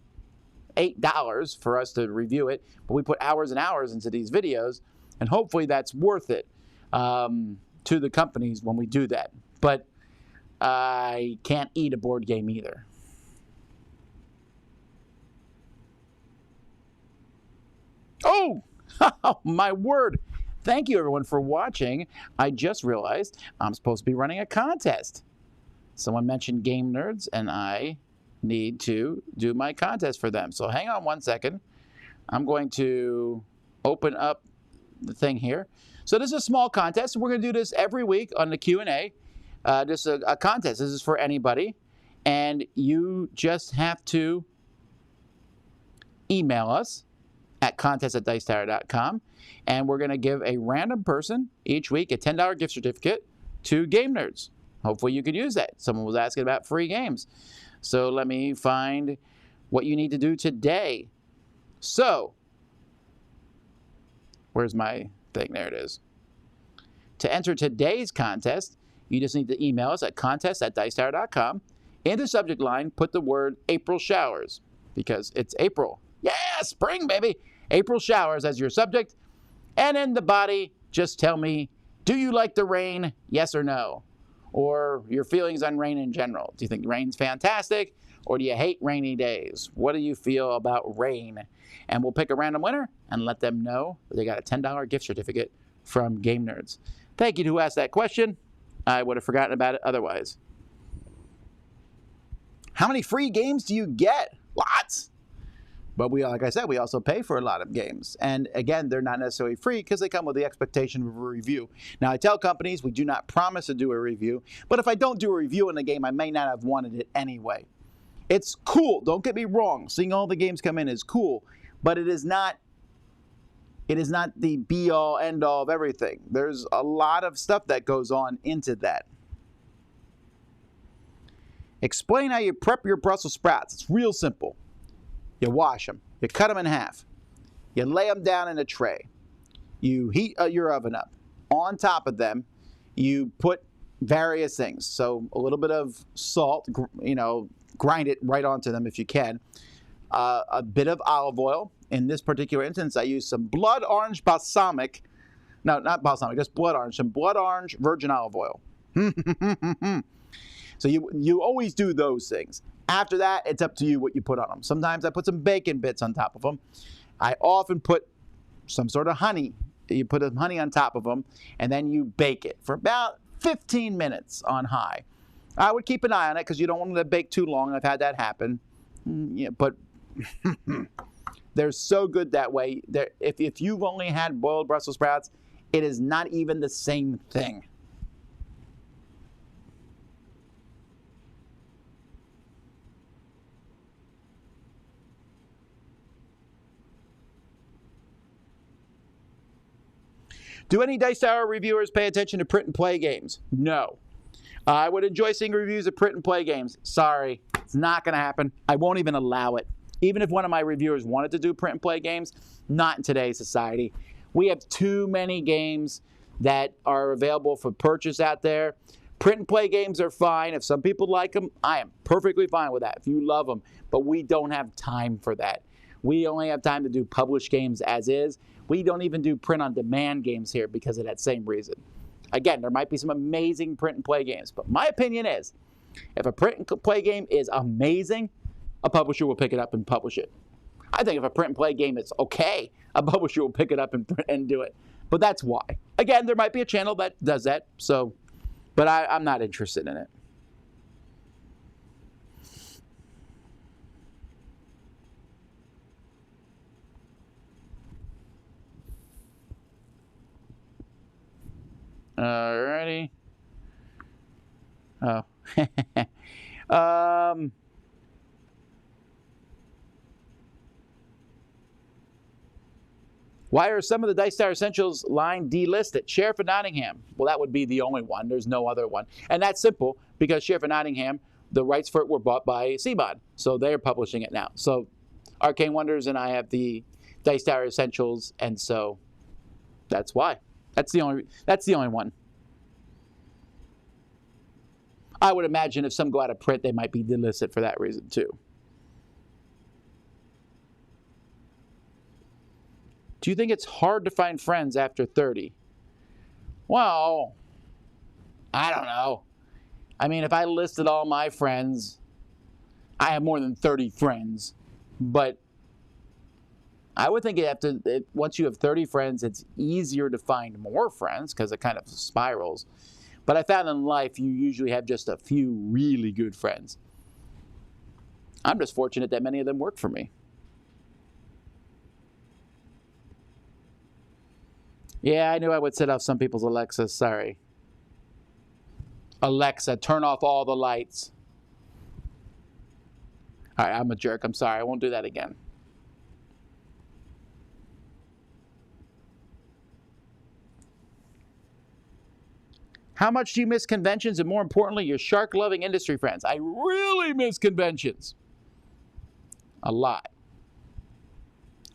$8 for us to review it, but we put hours and hours into these videos, and hopefully that's worth it to the companies when we do that. But I can't eat a board game either. Oh, my word. Thank you, everyone, for watching. I just realized I'm supposed to be running a contest. Someone mentioned Game Nerds, and I need to do my contest for them. So hang on one second. I'm going to open up the thing here. So this is a small contest. We're going to do this every week on the Q&A. Just a contest. This is for anybody. And you just have to email us at contest@dicetower.com. And we're going to give a random person each week a $10 gift certificate to Game Nerds. Hopefully you could use that. Someone was asking about free games. So let me find what you need to do today. So, where's my thing? There it is. To enter today's contest, you just need to email us at contest@dicetower.com. In the subject line, put the word April showers, because it's April. Yeah, spring, baby. April showers as your subject. And in the body, just tell me, do you like the rain? Yes or no? Or your feelings on rain in general. Do you think rain's fantastic? Or do you hate rainy days? What do you feel about rain? And we'll pick a random winner and let them know that they got a $10 gift certificate from Game Nerds. Thank you to who asked that question. I would have forgotten about it otherwise. How many free games do you get? Lots. But like I said, we also pay for a lot of games. And again, they're not necessarily free because they come with the expectation of a review. Now, I tell companies we do not promise to do a review, but if I don't do a review in the game, I may not have wanted it anyway. It's cool. Don't get me wrong. Seeing all the games come in is cool, but it is not the be-all, end-all of everything. There's a lot of stuff that goes on into that. Explain how you prep your Brussels sprouts. It's real simple. You wash them. You cut them in half. You lay them down in a tray. You heat your oven up. On top of them, you put various things. So a little bit of salt, grind it right onto them if you can. a bit of olive oil. In this particular instance, I use some blood orange balsamic. No, not balsamic, just blood orange. Some blood orange virgin olive oil. So you always do those things. After that, it's up to you what you put on them. Sometimes I put some bacon bits on top of them. I often put some sort of honey. You put some honey on top of them, and then you bake it for about 15 minutes on high. I would keep an eye on it because you don't want them to bake too long. I've had that happen. Yeah, but they're so good that way. If you've only had boiled Brussels sprouts, it is not even the same thing. Do any Dice Tower reviewers pay attention to print and play games? No. I would enjoy seeing reviews of print and play games. Sorry, it's not going to happen. I won't even allow it. Even if one of my reviewers wanted to do print and play games, not in today's society. We have too many games that are available for purchase out there. Print and play games are fine. If some people like them, I am perfectly fine with that. If you love them, but we don't have time for that. We only have time to do published games as is. We don't even do print-on-demand games here because of that same reason. Again, there might be some amazing print and play games, but my opinion is, if a print and play game is amazing, a publisher will pick it up and publish it. I think if a print and play game is okay, a publisher will pick it up and do it. But that's why. Again, there might be a channel that does that, but I'm not interested in it. Alrighty. Oh. Why are some of the Dice Tower Essentials line delisted? Sheriff of Nottingham. Well, that would be the only one. There's no other one. And that's simple because Sheriff of Nottingham, the rights for it were bought by CMOD. So they're publishing it now. So Arcane Wonders and I have the Dice Tower Essentials, and so that's why. That's the only one. I would imagine if some go out of print, they might be delisted for that reason too. Do you think it's hard to find friends after 30? Well, I don't know. I mean, if I listed all my friends, I have more than 30 friends, but I would think once you have 30 friends, it's easier to find more friends because it kind of spirals. But I found in life, you usually have just a few really good friends. I'm just fortunate that many of them work for me. Yeah, I knew I would set off some people's Alexas. Sorry. Alexa, turn off all the lights. All right, I'm a jerk. I'm sorry. I won't do that again. How much do you miss conventions, and more importantly, your shark-loving industry friends? I really miss conventions. A lot.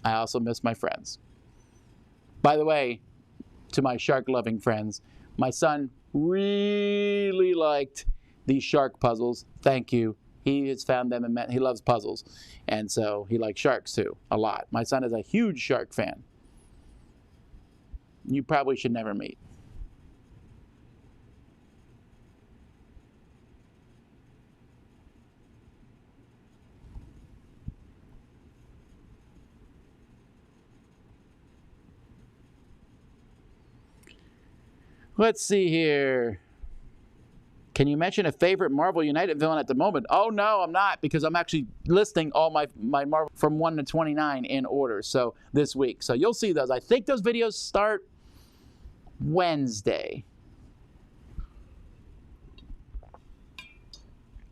I also miss my friends. By the way, to my shark-loving friends, my son really liked these shark puzzles. Thank you. He has found them and he loves puzzles. And so he likes sharks too, a lot. My son is a huge shark fan. You probably should never meet. Let's see here. Can you mention a favorite Marvel United villain at the moment? Oh, no, I'm not, because I'm actually listing all my Marvel from 1 to 29 in order, so this week. So you'll see those. I think those videos start Wednesday.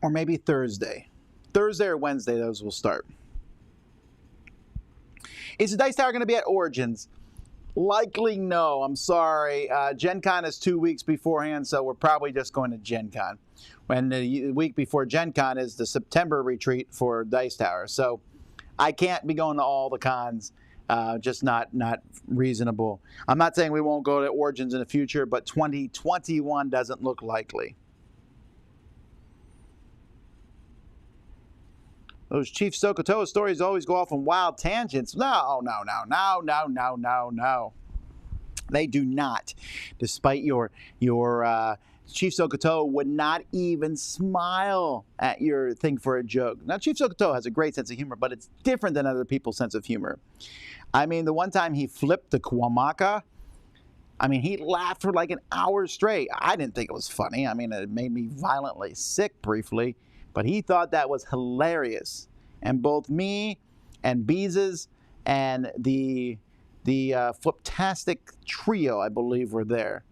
Or maybe Thursday. Thursday or Wednesday, those will start. Is the Dice Tower going to be at Origins? Likely no, I'm sorry. Gen Con is 2 weeks beforehand, so we're probably just going to Gen Con. When the week before Gen Con is the September retreat for Dice Tower. So I can't be going to all the cons, just not reasonable. I'm not saying we won't go to Origins in the future, but 2021 doesn't look likely. Those Chief Sokotoa stories always go off on wild tangents. No. They do not. Despite your Chief Sokotoa would not even smile at your thing for a joke. Now, Chief Sokotoa has a great sense of humor, but it's different than other people's sense of humor. I mean, the one time he flipped the Kwamaka, I mean, he laughed for like an hour straight. I didn't think it was funny. I mean, it made me violently sick briefly, but he thought that was hilarious. And both me and Beezus and the Fliptastic trio, I believe, were there.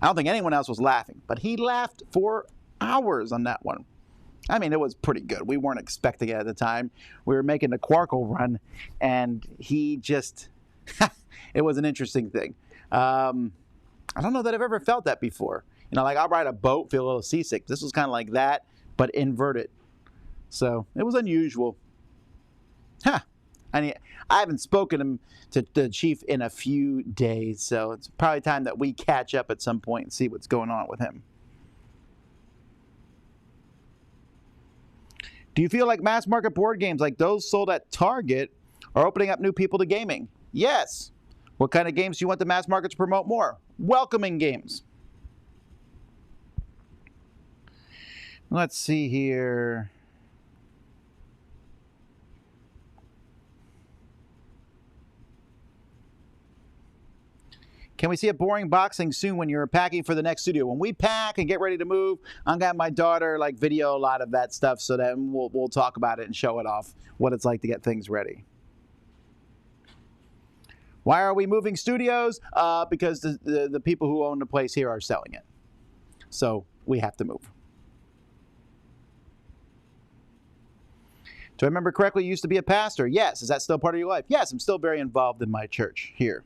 I don't think anyone else was laughing, but he laughed for hours on that one. I mean, it was pretty good. We weren't expecting it at the time. We were making the Quarkle run, and he just, it was an interesting thing. I don't know that I've ever felt that before. You know, like I'll ride a boat, feel a little seasick. This was kind of like that, but inverted. So it was unusual. I mean, I haven't spoken to the Chief in a few days, so it's probably time that we catch up at some point and see what's going on with him. Do you feel like mass market board games like those sold at Target are opening up new people to gaming? Yes. What kind of games do you want the mass market to promote more? Welcoming games. Let's see here. Can we see a boring boxing soon when you're packing for the next studio? When we pack and get ready to move, I'm gonna have my daughter like video a lot of that stuff so that we'll talk about it and show it off, what it's like to get things ready. Why are we moving studios? Because the people who own the place here are selling it. So we have to move. Do I remember correctly, you used to be a pastor? Yes. Is that still part of your life? Yes, I'm still very involved in my church here.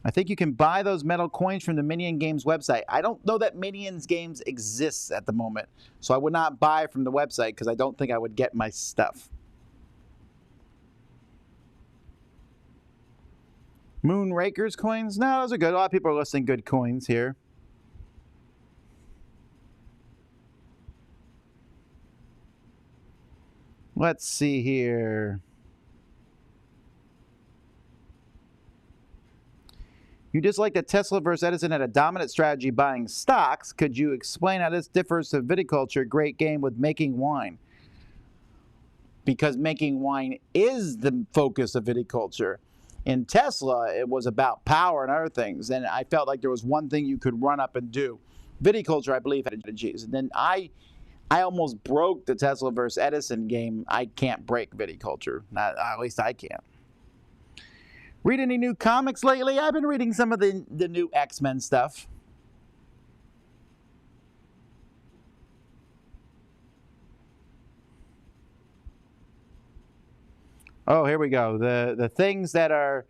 I think you can buy those metal coins from the Minion Games website. I don't know that Minions Games exists at the moment, so I would not buy from the website because I don't think I would get my stuff. Moonrakers coins? No, those are good. A lot of people are listing good coins here. Let's see here. You dislike that Tesla versus Edison had a dominant strategy buying stocks. Could you explain how this differs to viticulture, great game with making wine? Because making wine is the focus of viticulture. In Tesla, it was about power and other things, and I felt like there was one thing you could run up and do. Viticulture, I believe, had strategies. And then I almost broke the Tesla versus Edison game. I can't break viticulture. At least I can't. Read any new comics lately? I've been reading some of the new X-Men stuff. Oh, here we go. The things that are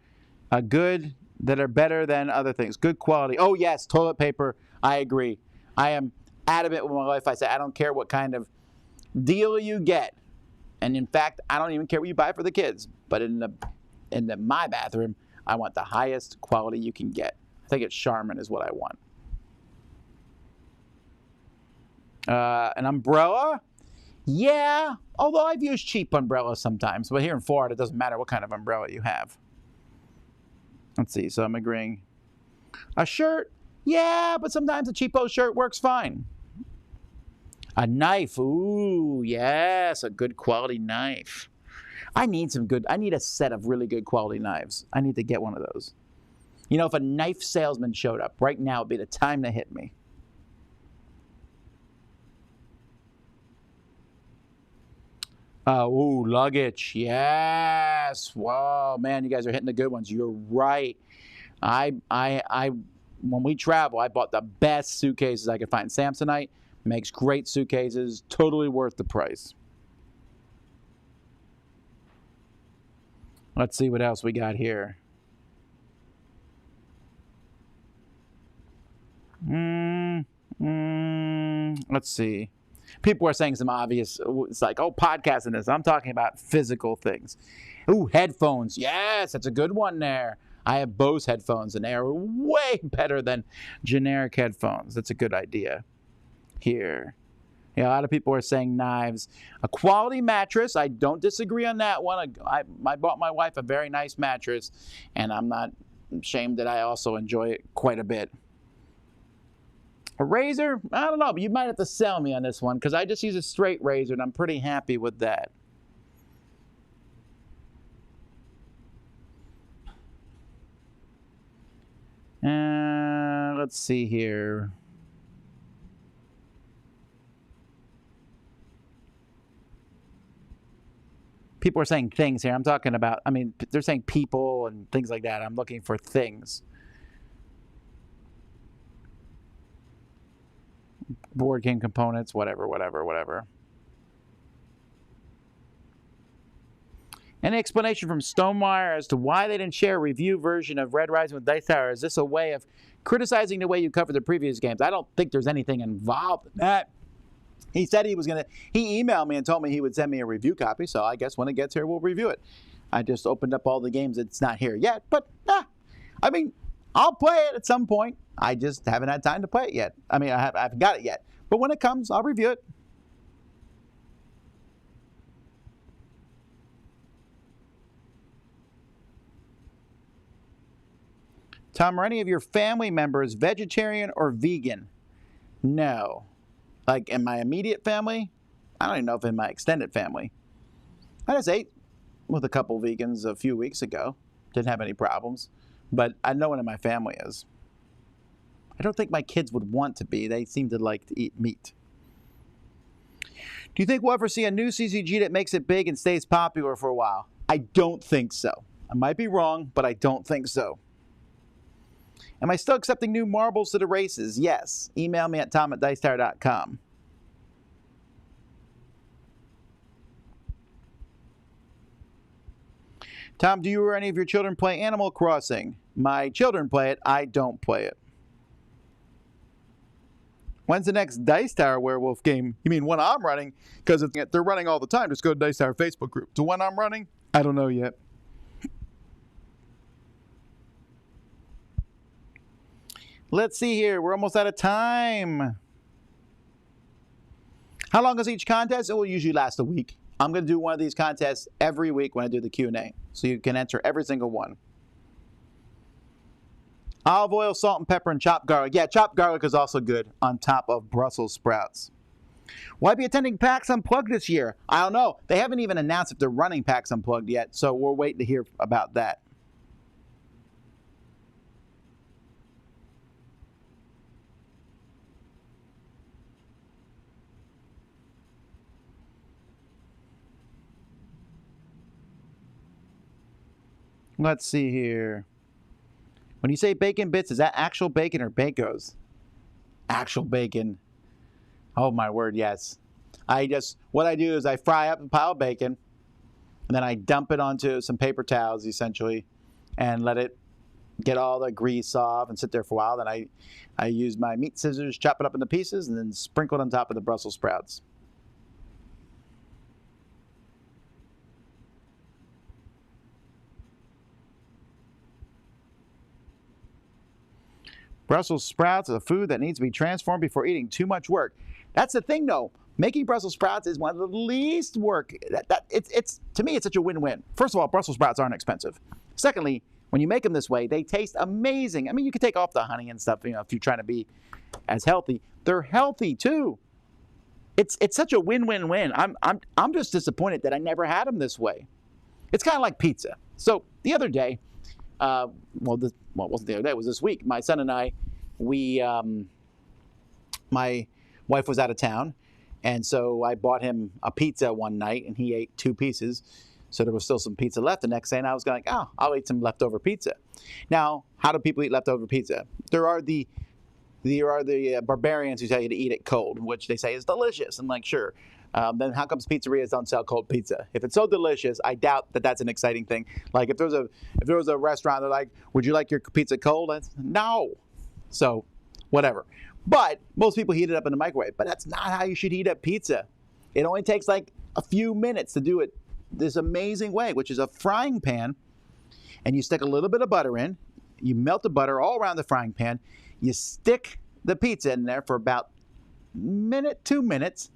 good, that are better than other things. Good quality. Oh, yes, toilet paper. I agree. I am adamant with my wife. I say, I don't care what kind of deal you get. And in fact, I don't even care what you buy for the kids. But in my bathroom, I want the highest quality you can get. I think it's Charmin is what I want. An umbrella? Yeah, although I've used cheap umbrellas sometimes. But here in Florida, it doesn't matter what kind of umbrella you have. Let's see, so I'm agreeing. A shirt? Yeah, but sometimes a cheapo shirt works fine. A knife? Ooh, yes, a good quality knife. I need a set of really good quality knives. I need to get one of those. You know, if a knife salesman showed up, right now would be the time to hit me. Ooh, luggage. Yes. Whoa, man, you guys are hitting the good ones. You're right. When we travel, I bought the best suitcases I could find. Samsonite makes great suitcases, totally worth the price. Let's see what else we got here. Let's see. People are saying some obvious, it's like, oh, podcasting this. I'm talking about physical things. Ooh, headphones. Yes, that's a good one there. I have Bose headphones, and they are way better than generic headphones. That's a good idea. Here. Yeah, a lot of people are saying knives. A quality mattress, I don't disagree on that one. I bought my wife a very nice mattress, and I'm not ashamed that I also enjoy it quite a bit. A razor, I don't know, but you might have to sell me on this one because I just use a straight razor, and I'm pretty happy with that. Let's see here. People are saying things here. I'm talking about, I mean, they're saying people and things like that. I'm looking for things. Board game components, whatever. Any explanation from Stonewire as to why they didn't share a review version of Red Rising with Dice Tower? Is this a way of criticizing the way you covered the previous games? I don't think there's anything involved in that. He said he was going to, he emailed me and told me he would send me a review copy, so I guess when it gets here, we'll review it. I just opened up all the games. It's not here yet, but I mean, I'll play it at some point. I just haven't had time to play it yet. I mean, I haven't got it yet. But when it comes, I'll review it. Tom, are any of your family members vegetarian or vegan? No. Like in my immediate family? I don't even know if in my extended family. I just ate with a couple vegans a few weeks ago. Didn't have any problems. But I know one in my family is. I don't think my kids would want to be. They seem to like to eat meat. Do you think we'll ever see a new CCG that makes it big and stays popular for a while? I don't think so. I might be wrong, but I don't think so. Am I still accepting new marbles to the races? Yes. Email me at tom@dicetower.com. Tom, do you or any of your children play Animal Crossing? My children play it. I don't play it. When's the next Dice Tower werewolf game? You mean when I'm running? Because they're running all the time. Just go to Dice Tower Facebook group. So when I'm running, I don't know yet. Let's see here. We're almost out of time. How long is each contest? It will usually last a week. I'm going to do one of these contests every week when I do the Q&A. So you can enter every single one. Olive oil, salt and pepper, and chopped garlic. Yeah, chopped garlic is also good on top of Brussels sprouts. Will I be attending PAX Unplugged this year? I don't know. They haven't even announced if they're running PAX Unplugged yet, so we're waiting to hear about that. Let's see here. When you say bacon bits, is that actual bacon or Bacos? Actual bacon. Oh my word, yes. What I do is I fry up a pile of bacon, and then I dump it onto some paper towels, essentially, and let it get all the grease off and sit there for a while. Then I use my meat scissors, chop it up into pieces, and then sprinkle it on top of the Brussels sprouts. Brussels sprouts is a food that needs to be transformed before eating. Too much work. That's the thing, though. Making Brussels sprouts is one of the least work. To me, it's such a win-win. First of all, Brussels sprouts aren't expensive. Secondly, when you make them this way, they taste amazing. I mean, you can take off the honey and stuff, if you're trying to be as healthy. They're healthy too. It's such a win-win-win. I'm just disappointed that I never had them this way. It's kind of like pizza. So the other day, it wasn't the other day, it was this week. My son and I, my wife was out of town, and so I bought him a pizza one night, and he ate 2 pieces. So there was still some pizza left the next day, and I was going, I'll eat some leftover pizza. Now, how do people eat leftover pizza? There are the barbarians who tell you to eat it cold, which they say is delicious. I'm like, sure. Then how comes pizzerias don't sell cold pizza? If it's so delicious, I doubt that that's an exciting thing. Like if there was a restaurant, they're like, would you like your pizza cold? No. So whatever. But most people heat it up in the microwave. But that's not how you should heat up pizza. It only takes like a few minutes to do it this amazing way, which is a frying pan. And you stick a little bit of butter in. You melt the butter all around the frying pan. You stick the pizza in there for about 2 minutes.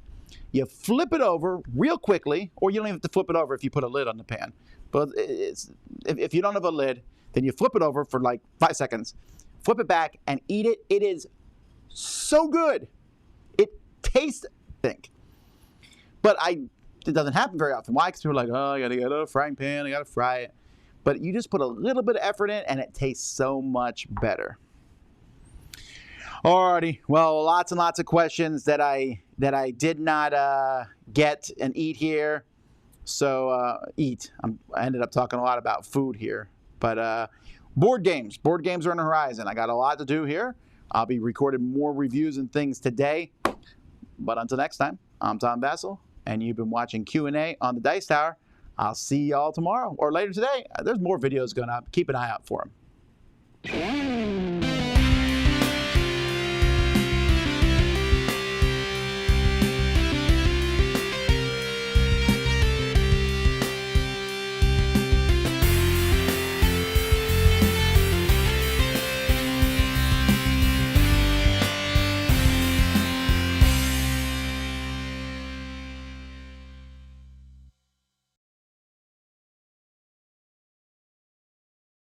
You flip it over real quickly, or you don't even have to flip it over if you put a lid on the pan. But if you don't have a lid, then you flip it over for like 5 seconds, flip it back, and eat it. It is so good. It tastes, I think. But it doesn't happen very often. Why? Because people are like, oh, I got to get a frying pan, I got to fry it. But you just put a little bit of effort in, and it tastes so much better. Alrighty, well, lots and lots of questions that I did not get and eat here. So I ended up talking a lot about food here. But board games are on the horizon. I got a lot to do here. I'll be recording more reviews and things today. But until next time, I'm Tom Vasel, and you've been watching Q&A on the Dice Tower. I'll see y'all tomorrow or later today. There's more videos going up. Keep an eye out for them.